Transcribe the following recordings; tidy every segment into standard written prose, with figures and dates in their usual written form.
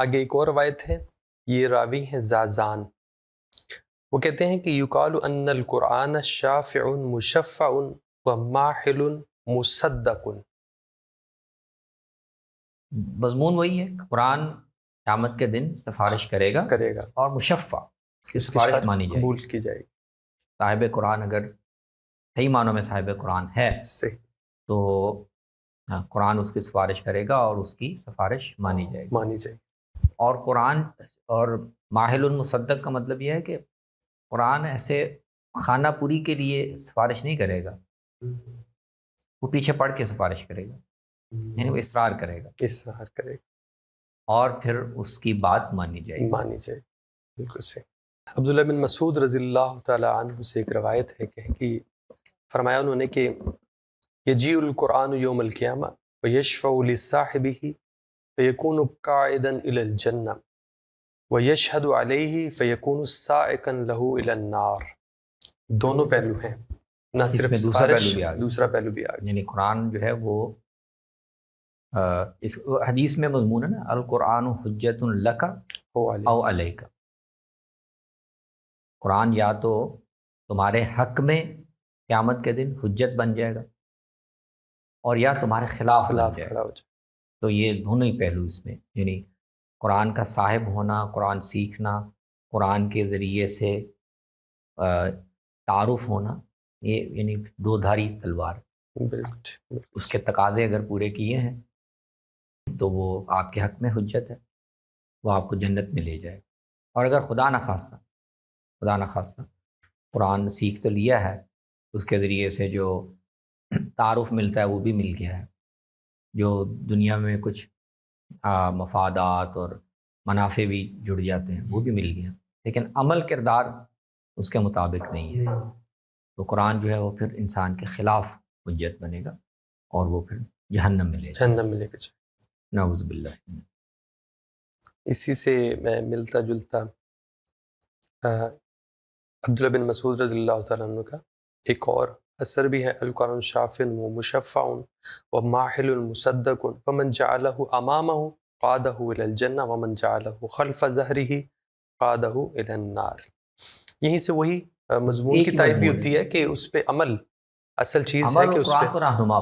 آگے ایک اور روایت ہے، یہ راوی ہیں زازان، وہ کہتے ہیں کہ یقال ان القرآن شافع مشفع وماحل مصدق۔ مضمون وہی ہے، قرآن قیامت کے دن سفارش کرے گا اور مشفع، اس کی سفارش مانی جائے گی، قبول کی جائے گی۔ صاحب قرآن اگر صحیح معنوں میں صاحب قرآن ہے تو قرآن اس کی سفارش کرے گا اور اس کی سفارش مانی جائے گی۔ اور قرآن اور ماحل المصدق کا مطلب یہ ہے کہ قرآن ایسے خانہ پوری کے لیے سفارش نہیں کرے گا، وہ پیچھے پڑھ کے سفارش کرے گا، یعنی وہ اصرار کرے گا اور پھر اس کی بات مانی جائے گی۔ بالکل صحیح۔ عبداللہ بن مسعود رضی اللہ تعالی عنہ سے ایک روایت ہے کہ فرمایا انہوں نے کہ یجیء القرآن یوم القیامہ ویشفع لصاحبہ فیکون قاعدا الی الجنہ ویشہد علیہ فیکون سائقا لہ الی النار۔ دونوں پہلو ہیں، نہ صرف سفارش، دوسرا پہلو بھی آگیا، یعنی قرآن جو ہے وہ اس حدیث میں مضمون ہے نا، القرآن حجت لک او علیک، قرآن یا تو تمہارے حق میں قیامت کے دن حجت بن جائے گا اور یا تمہارے خلاف بن جائے گا۔ تو یہ دونوں ہی پہلو اس میں، یعنی قرآن کا صاحب ہونا، قرآن سیکھنا، قرآن کے ذریعے سے تعارف ہونا، یہ یعنی دو دھاری تلوار، اس کے تقاضے اگر پورے کیے ہیں تو وہ آپ کے حق میں حجت ہے، وہ آپ کو جنت میں لے جائے۔ اور اگر خدا نخواستہ قرآن سیکھ تو لیا ہے، اس کے ذریعے سے جو تعارف ملتا ہے وہ بھی مل گیا ہے، جو دنیا میں کچھ مفادات اور منافع بھی جڑ جاتے ہیں وہ بھی مل گیا، لیکن عمل کردار اس کے مطابق نہیں ہے، تو قرآن جو ہے وہ پھر انسان کے خلاف حجت بنے گا اور وہ پھر جہنم میں لے گا۔ نعوذ باللہ۔ اسی سے ملتا جلتا عبداللہ بن مسعود رضی اللہ تعالیٰ عنہ کا ایک اور اثر بھی ہے، القرآن شافع ومشفع وماحل مصدق فمن جعلہ امامہ قادہ الی الجنہ ومن جعلہ خلف ظہرہ قادہ الی النار۔ یہیں سے وہی مضمون کی تائید بھی ہوتی ہے کہ اس پہ عمل اصل چیز ہے کہ اس پہ رہنما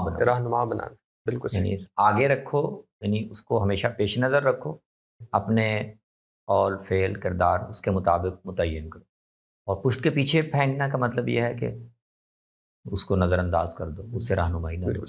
بنانا، بالکل صحیح، یعنی آگے رکھو، یعنی اس کو ہمیشہ پیش نظر رکھو، اپنے قول فعل کردار اس کے مطابق متعین کرو، اور پشت کے پیچھے پھینکنا کا مطلب یہ ہے کہ اس کو نظر انداز کر دو، اس سے رہنمائی نہ دو۔